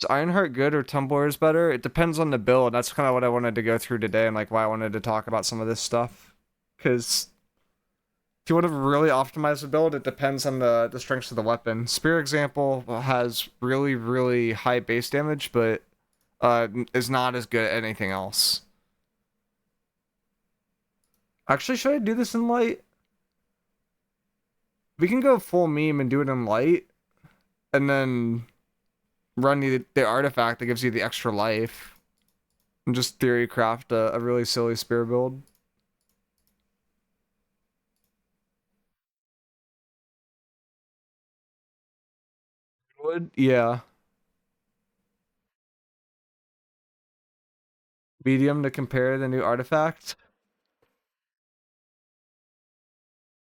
Is Ironheart good or Tumblr is better? It depends on the build. That's kind of what I wanted to go through today and like why I wanted to talk about some of this stuff. Because if you want to really optimize the build, it depends on the strengths of the weapon. Spear example has really, really high base damage, but is not as good at anything else. Actually, should I do this in light? We can go full meme and do it in light, and then run the artifact that gives you the extra life. And just theory craft a really silly spear build. Would yeah. Medium to compare the new artifact.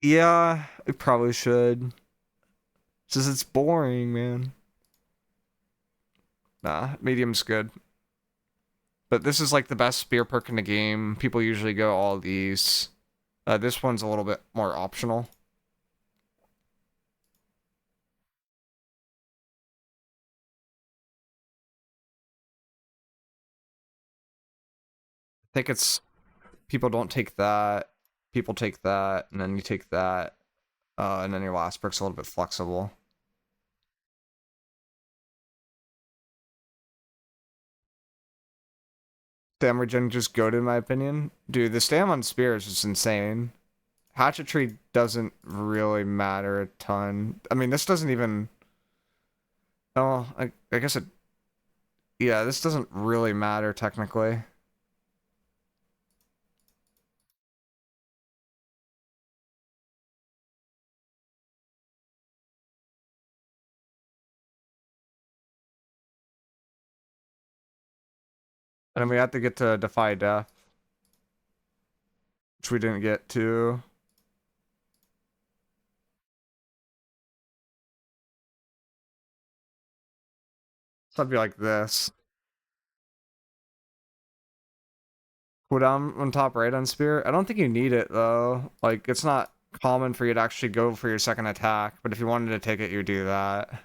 Yeah, it probably should. Just it's boring, man. Nah, medium's good. But this is like the best spear perk in the game. People usually go all these. This one's a little bit more optional. I think it's people don't take that. People take that, and then you take that, and then your last perk's a little bit flexible. Stam regen just goated in my opinion. Dude, the stam on spear is just insane. Hatchet tree doesn't really matter a ton. I mean, this doesn't even. Oh, I guess it. Yeah, this doesn't really matter technically. And then we have to get to Defy Death, which we didn't get to. So it'd be like this. Cooldown on top right on Spear. I don't think you need it though. Like, it's not common for you to actually go for your second attack, but if you wanted to take it, you do that.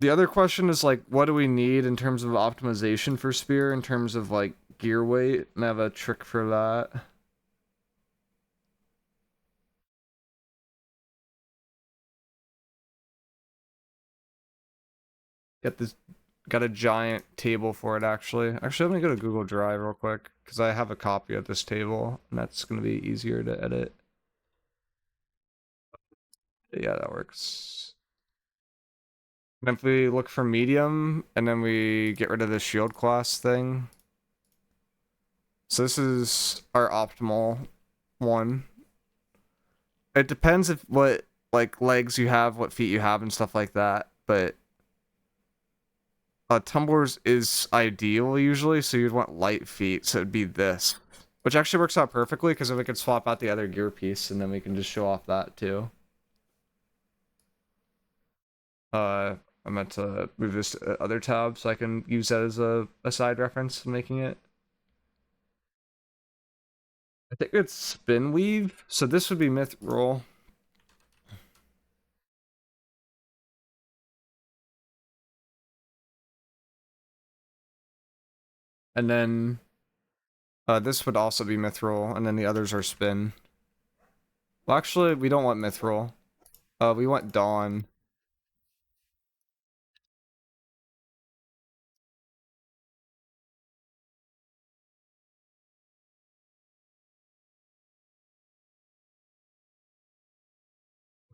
The other question is like, what do we need in terms of optimization for Spear, in terms of like gear weight? And I have a trick for that. Get this, got a giant table for it actually. Actually, I'm gonna go to Google Drive real quick because I have a copy of this table, and that's gonna be easier to edit. Yeah, that works. And if we look for medium, and then we get rid of the shield class thing. So this is our optimal one. It depends if what like legs you have, what feet you have, and stuff like that. But tumblers is ideal usually, so you'd want light feet, so it'd be this. Which actually works out perfectly because then we could swap out the other gear piece and then we can just show off that too. Uh, I meant to move this to other tab so I can use that as a side reference in making it. I think it's spin weave, so this would be myth roll. And then this would also be mithril, and then the others are spin. Well, actually, we don't want mithril. We want dawn.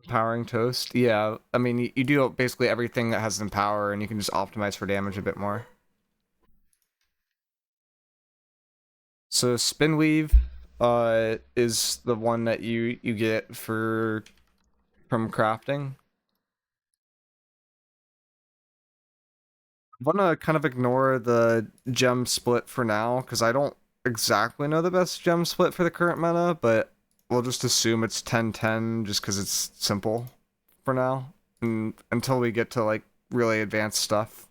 Powering toast. Yeah, I mean, you do basically everything that has an power, and you can just optimize for damage a bit more. So spin weave, is the one that you get for from crafting. I want to kind of ignore the gem split for now because I don't exactly know the best gem split for the current meta, but we'll just assume it's 10-10 just because it's simple for now, and until we get to like really advanced stuff.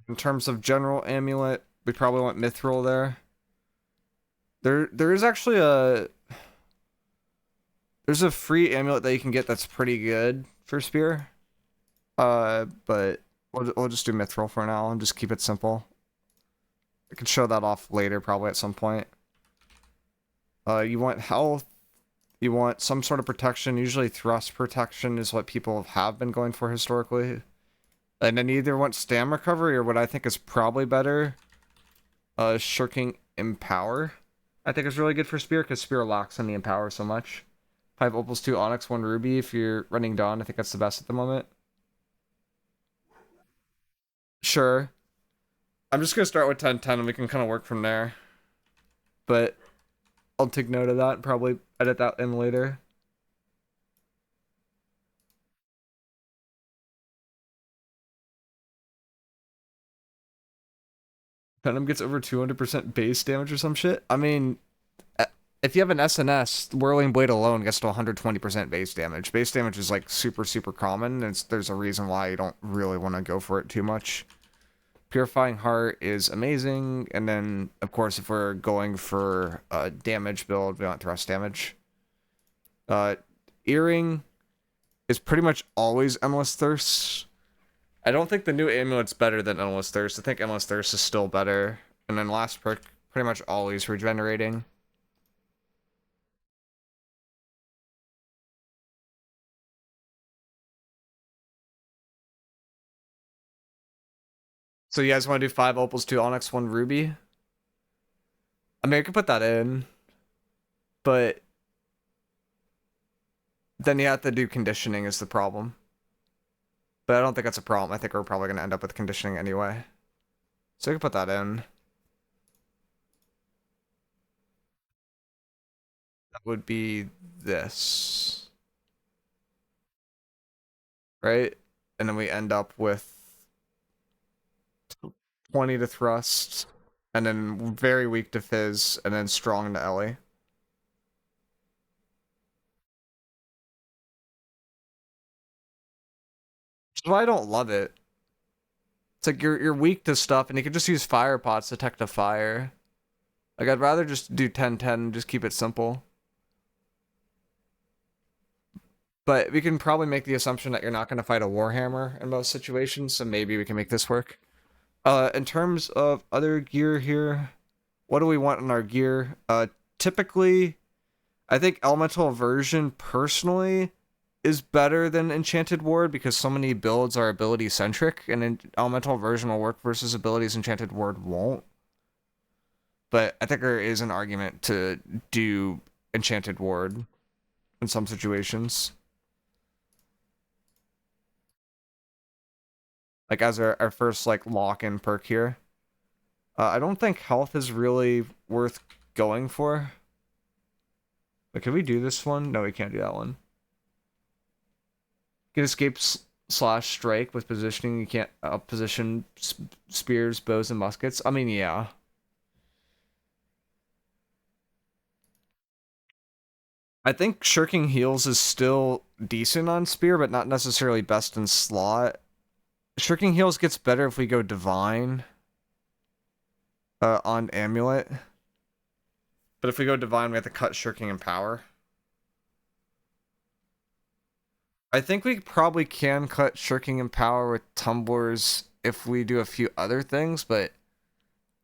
In terms of general amulet, we probably want mithril there. There is actually a there's a free amulet that you can get that's pretty good for spear. But we'll just do mithril for now and just keep it simple. I can show that off later, probably at some point. You want health. You want some sort of protection. Usually thrust protection is what people have been going for historically. And then you either want stam recovery or what I think is probably better, shirking empower. I think is really good for spear because spear locks on the empower so much. 5 opals, 2 onyx, 1 ruby. If you're running dawn, I think that's the best at the moment. Sure. I'm just gonna start with 10-10 and we can kind of work from there. But I'll take note of that and probably edit that in later. Venom gets over 200% base damage or some shit. I mean, if you have an SNS, Whirling Blade alone gets to 120% base damage. Base damage is like super, super common. And there's a reason why you don't really want to go for it too much. Purifying Heart is amazing. And then, of course, if we're going for a damage build, we want thrust damage. Earring is pretty much always Endless Thirst. I don't think the new amulet's better than Endless Thirst. I think Endless Thirst is still better. And then last perk, pretty much always regenerating. So you guys want to do 5 opals, 2 onyx, 1 ruby? I mean, I could put that in, but then you have to do conditioning is the problem. But I don't think that's a problem. I think we're probably going to end up with conditioning anyway. So I could put that in. That would be this. Right? And then we end up with 20 to thrust, and then very weak to fizz, and then strong to Ellie. Which is why I don't love it. It's like you're weak to stuff, and you can just use fire pots to detect a fire. Like, I'd rather just do 10-10 and just keep it simple. But we can probably make the assumption that you're not going to fight a Warhammer in most situations, so maybe we can make this work. In terms of other gear here, what do we want in our gear? Typically, I think Elemental Aversion, personally, is better than Enchanted Ward because so many builds are ability-centric, and Elemental Aversion will work versus abilities Enchanted Ward won't. But I think there is an argument to do Enchanted Ward in some situations. Like as our first like lock-in perk here. I don't think health is really worth going for. But can we do this one? No, we can't do that one. Get escape slash strike with positioning. You can't position spears, bows, and muskets. I mean, yeah. I think shirking heals is still decent on spear, but not necessarily best in slot. Shirking heals gets better if we go divine on amulet. But if we go divine, we have to cut shirking and power. I think we probably can cut shirking and power with tumblers if we do a few other things, but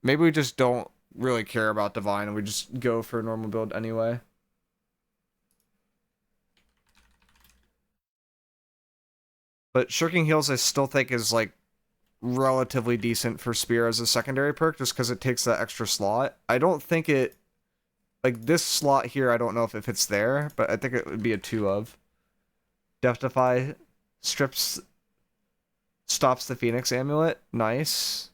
maybe we just don't really care about divine and we just go for a normal build anyway. But shirking heals I still think is like relatively decent for spear as a secondary perk just because it takes that extra slot. I don't think it like this slot here, I don't know if it fits there, but I think it would be a 2 of. Death-defy stops the Phoenix amulet. Nice.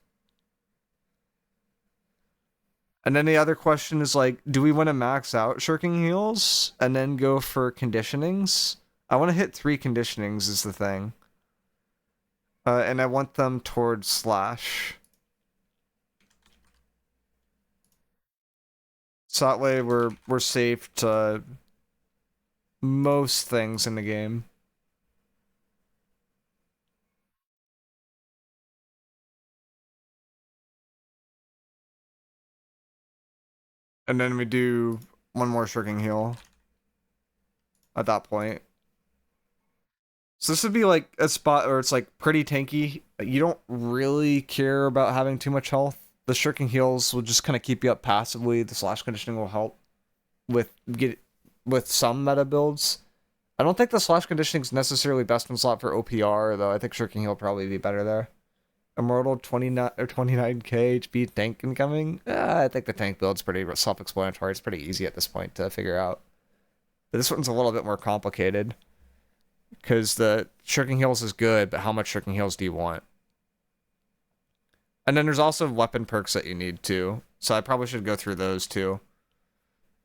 And then the other question is like, do we want to max out shirking heals and then go for conditionings? I want to hit 3 conditionings is the thing. And I want them towards slash. So that way we're safe to most things in the game. And then we do one more shirking heal at that point. So this would be like a spot where it's like pretty tanky. You don't really care about having too much health. The shirking heals will just kind of keep you up passively. The slash conditioning will help with get with some meta builds. I don't think the slash conditioning is necessarily best in slot for OPR though. I think shirking heal will probably be better there. Immortal 29 or 29k HP tank incoming. I think the tank build's pretty self-explanatory. It's pretty easy at this point to figure out. But this one's a little bit more complicated because the shirking heals is good, but how much shirking heals do you want? And then there's also weapon perks that you need too. So I probably should go through those too.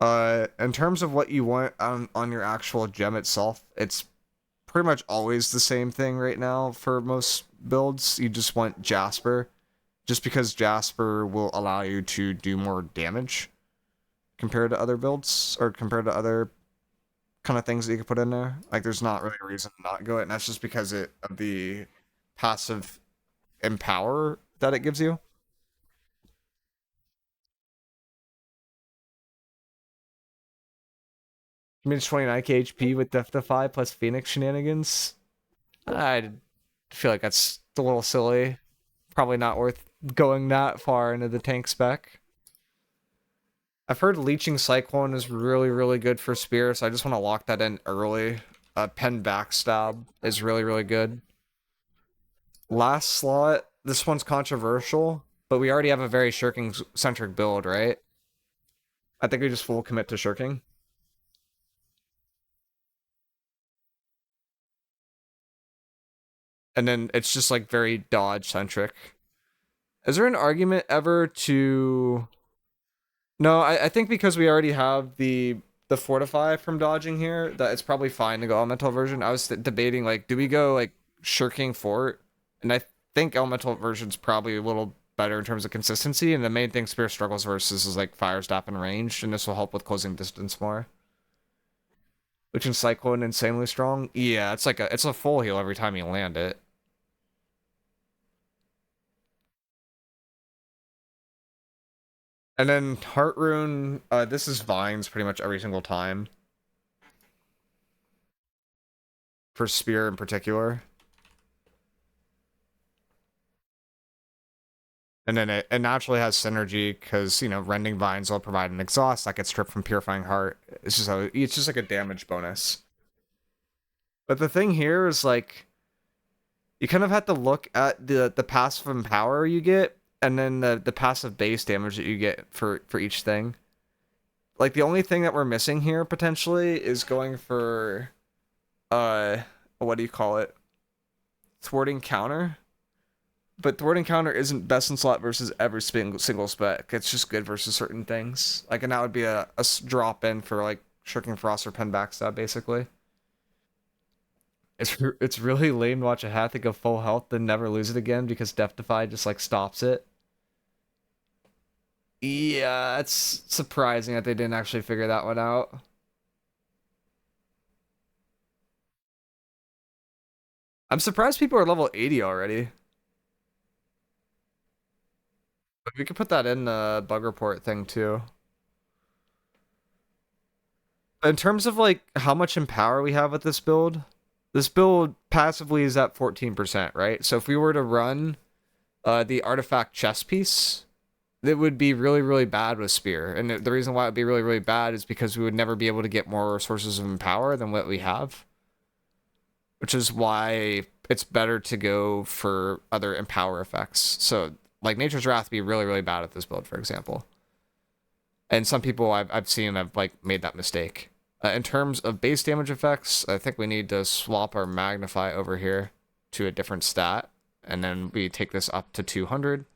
In terms of what you want on your actual gem itself, it's pretty much always the same thing right now for most builds. You just want Jasper, just because Jasper will allow you to do more damage compared to other builds or compared to other kind of things that you could put in there. Like there's not really a reason to not go it, and that's just because of the passive empower that it gives you. I mean, it's 29k HP with Death Defy plus Phoenix shenanigans. I feel like that's a little silly. Probably not worth going that far into the tank spec. I've heard Leeching Cyclone is really, really good for Spear, so I just want to lock that in early. Pen Backstab is really, really good. Last slot, this one's controversial, but we already have a very shirking-centric build, right? I think we just full commit to shirking. And then it's just like very Dodge-centric. Is there an argument ever to... No, I think because we already have the fortify from dodging here, that it's probably fine to go elemental version. I was debating like, do we go like shirking fort? And I think elemental version's probably a little better in terms of consistency. And the main thing Spear struggles versus is like fire stop and range, and this will help with closing distance more. Which in Cyclone insanely strong. Yeah, it's a full heal every time you land it. And then Heart Rune, this is vines pretty much every single time for Spear in particular. And then it naturally has synergy because, you know, Rending Vines will provide an exhaust that gets stripped from Purifying Heart. It's just like a damage bonus. But the thing here is like you kind of have to look at the passive empower you get and then the passive base damage that you get for each thing. Like the only thing that we're missing here potentially is going for uh what do you call it? Thwarting counter. But thwarting counter isn't best in slot versus every single spec. It's just good versus certain things. Like, and that would be a drop in for like shirking frost or pen backstab, basically. It's really lame to watch a Hatchet go full health then never lose it again because Death Defy just like stops it. Yeah, it's surprising that they didn't actually figure that one out. I'm surprised people are level 80 already. But we could put that in the bug report thing too. In terms of like how much empower we have with this build passively is at 14%, right? So if we were to run the artifact chest piece, it would be really, really bad with Spear. And the reason why it would be really, really bad is because we would never be able to get more sources of empower than what we have. Which is why it's better to go for other empower effects. So like Nature's Wrath be really, really bad at this build, for example. And some people I've seen have like made that mistake. In terms of base damage effects, I think we need to swap our Magnify over here to a different stat, and then we take this up to 200.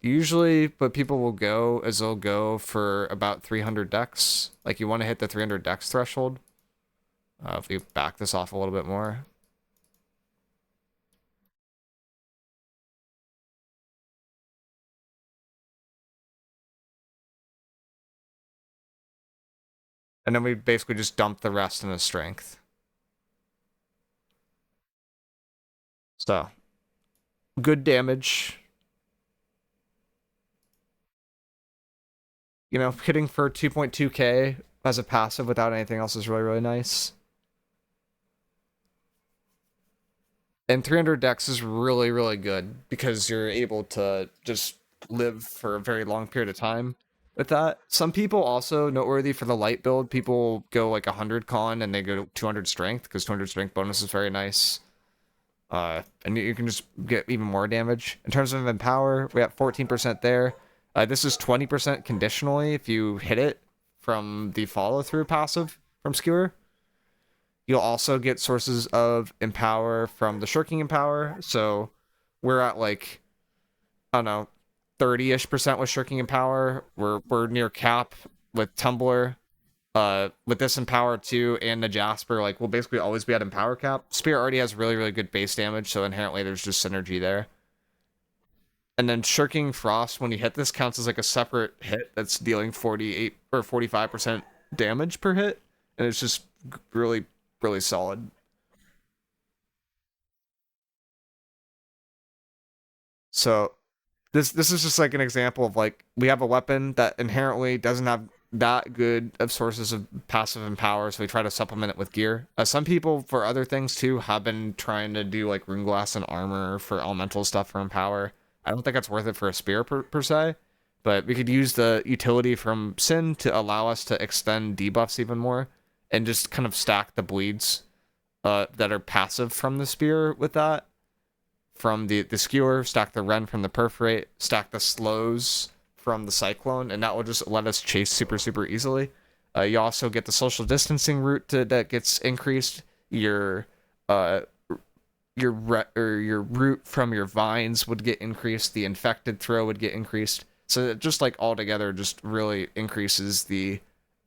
Usually what people will go is they'll go for about 300 dex. Like you want to hit the 300 dex threshold. If we back this off a little bit more. And then we basically just dump the rest in the strength. So, good damage. You know, hitting for 2.2k as a passive without anything else is really, really nice. And 300 dex is really, really good because you're able to just live for a very long period of time with that. Some people also noteworthy for the light build. People go like 100 con and they go 200 strength because 200 strength bonus is very nice. And you can just get even more damage. In terms of empower, we have 14% there. This is 20% conditionally if you hit it from the follow through passive from Skewer. You'll also get sources of empower from the shirking empower. So we're at like, I don't know, 30-ish% with shirking empower. We're near cap with Tumbler. With this empower too and the Jasper, like we'll basically always be at empower cap. Spear already has really, really good base damage, so inherently there's just synergy there. And then shirking frost, when you hit this, counts as like a separate hit that's dealing 48 or 45% damage per hit, and it's just really, really solid. So this is just like an example of like we have a weapon that inherently doesn't have that good of sources of passive and power, so we try to supplement it with gear. Some people for other things too have been trying to do like rune glass and armor for elemental stuff for empower. I don't think that's worth it for a spear per se, but we could use the utility from Sin to allow us to extend debuffs even more and just kind of stack the bleeds that are passive from the spear with that from the skewer, stack the Ren from the perforate, stack the slows from the cyclone, and that will just let us chase super, super easily. You also get the social distancing route that gets increased. Uh your root from your vines would get increased. The infected throw would get increased. So it just like all together just really increases the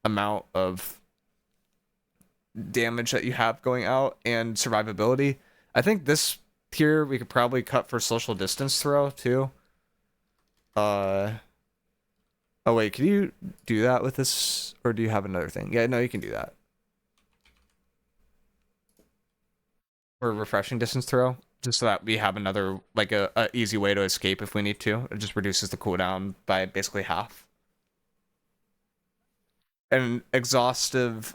amount of damage that you have going out and survivability. I think this here we could probably cut for social distance throw too. Uh oh wait, can you do that with this, or do you have another thing? Yeah, no, you can do that. Or refreshing distance throw, just so that we have another like a easy way to escape if we need to. It just reduces the cooldown by basically half. And exhaustive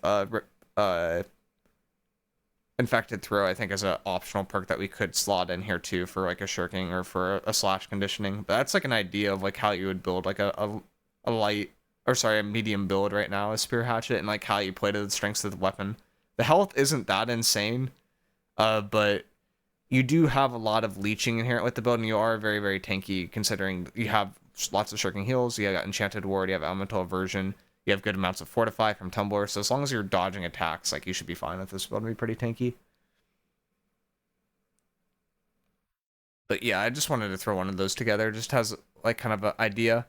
infected throw, I think, is an optional perk that we could slot in here too for like a shirking or for a slash conditioning. But that's like an idea of like how you would build like a light, or sorry, a medium build right now as Spear Hatchet, and like how you play to the strengths of the weapon. The health isn't that insane, but you do have a lot of leeching inherent with the build, and you are very, very tanky considering you have lots of shirking heals, you got Enchanted Ward, you have Elemental Aversion, you have good amounts of Fortify from Tumbler, so as long as you're dodging attacks, like you should be fine with this build and be pretty tanky. But yeah, I just wanted to throw one of those together, just has like kind of an idea.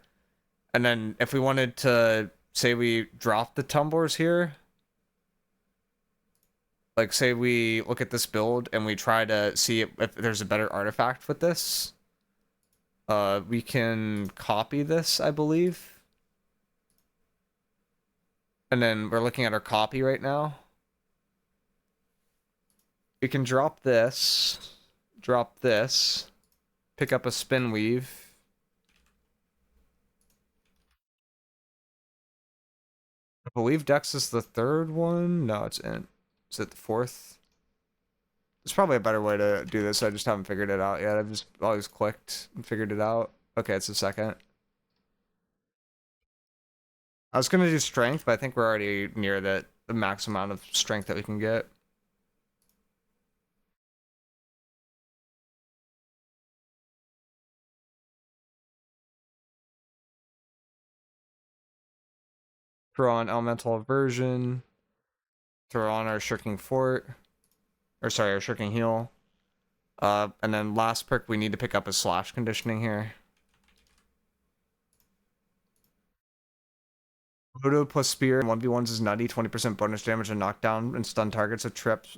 And then if we wanted to say we drop the tumblers here, like say we look at this build and we try to see if there's a better artifact with this, we can copy this, I believe. And then we're looking at our copy right now. We can drop this, pick up a spin weave. I believe Dex is the third one. No, it's in. Is it the fourth? There's probably a better way to do this. I just haven't figured it out yet. I've just always clicked and figured it out. Okay, it's the second. I was gonna do strength, but I think we're already near the max amount of strength that we can get. Throw on elemental aversion. Throw on our shirking fort. Or sorry, our shirking heal. And then last perk we need to pick up is slash conditioning here. Odo plus spear 1v1s is nutty, 20% bonus damage and knockdown and stun targets with trips,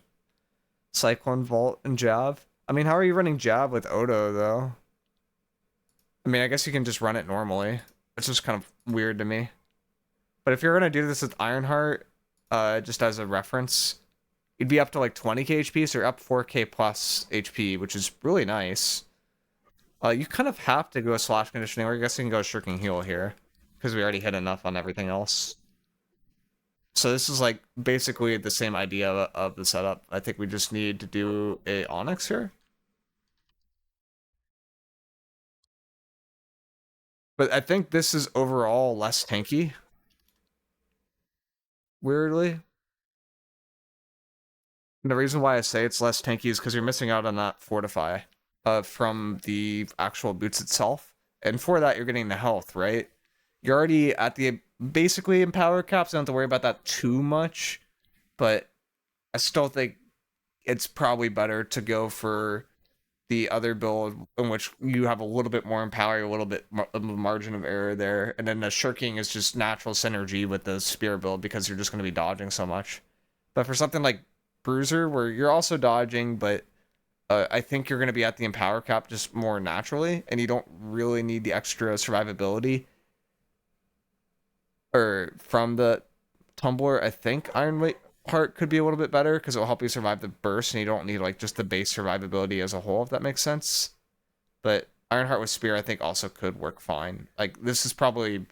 cyclone, vault, and jab. I mean, how are you running jab with Odo though? I mean, I guess you can just run it normally. It's just kind of weird to me. But if you're gonna do this with Ironheart, just as a reference, you'd be up to like 20k HP, so you're up 4k plus HP, which is really nice. You kind of have to go slash conditioning, or I guess you can go shirking heal here. because we already hit enough on everything else. So this is like basically the same idea of the setup. I think we just need to do a Onyx here. But I think this is overall less tanky, weirdly. And the reason why I say it's less tanky is because you're missing out on that fortify from the actual boots itself. And for that, you're getting the health, right? You're already at the basically in power caps. I don't have to worry about that too much. But I still think it's probably better to go for the other build in which you have a little bit more in power, a little bit of margin of error there. And then the shirking is just natural synergy with the spear build because you're just going to be dodging so much. But for something like Bruiser, where you're also dodging, but I think you're going to be at the empower cap just more naturally, and you don't really need the extra survivability or from the tumbler. I think Ironheart could be a little bit better because it'll help you survive the burst, and you don't need like just the base survivability as a whole, if that makes sense. But Ironheart with spear, I think, also could work fine. Like this is probably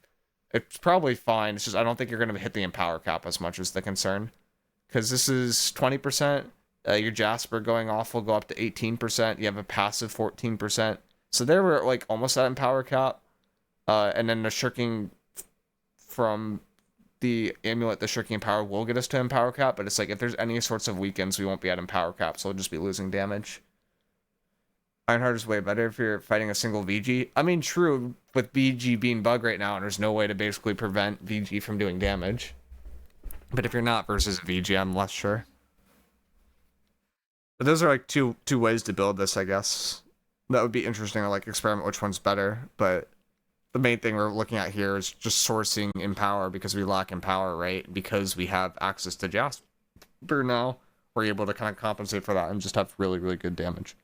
it's probably fine. It's just I don't think you're going to hit the empower cap as much as the concern. Because this is 20%. Your Jasper going off will go up to 18%. You have a passive 14%. So they were like almost at empower cap. And then the shirking from the amulet, the shirking power will get us to empower cap. But it's like if there's any sorts of weakens, we won't be at empower cap. So we'll just be losing damage. Ironheart is way better if you're fighting a single VG. I mean, true, with VG being bug right now, and there's no way to basically prevent VG from doing damage. But if you're not versus a VG, I'm less sure. But those are like two ways to build this, I guess. That would be interesting to like experiment which one's better. But the main thing we're looking at here is just sourcing in power because we lack in power, right? Because we have access to Jasper now, we're able to kind of compensate for that and just have really, really good damage.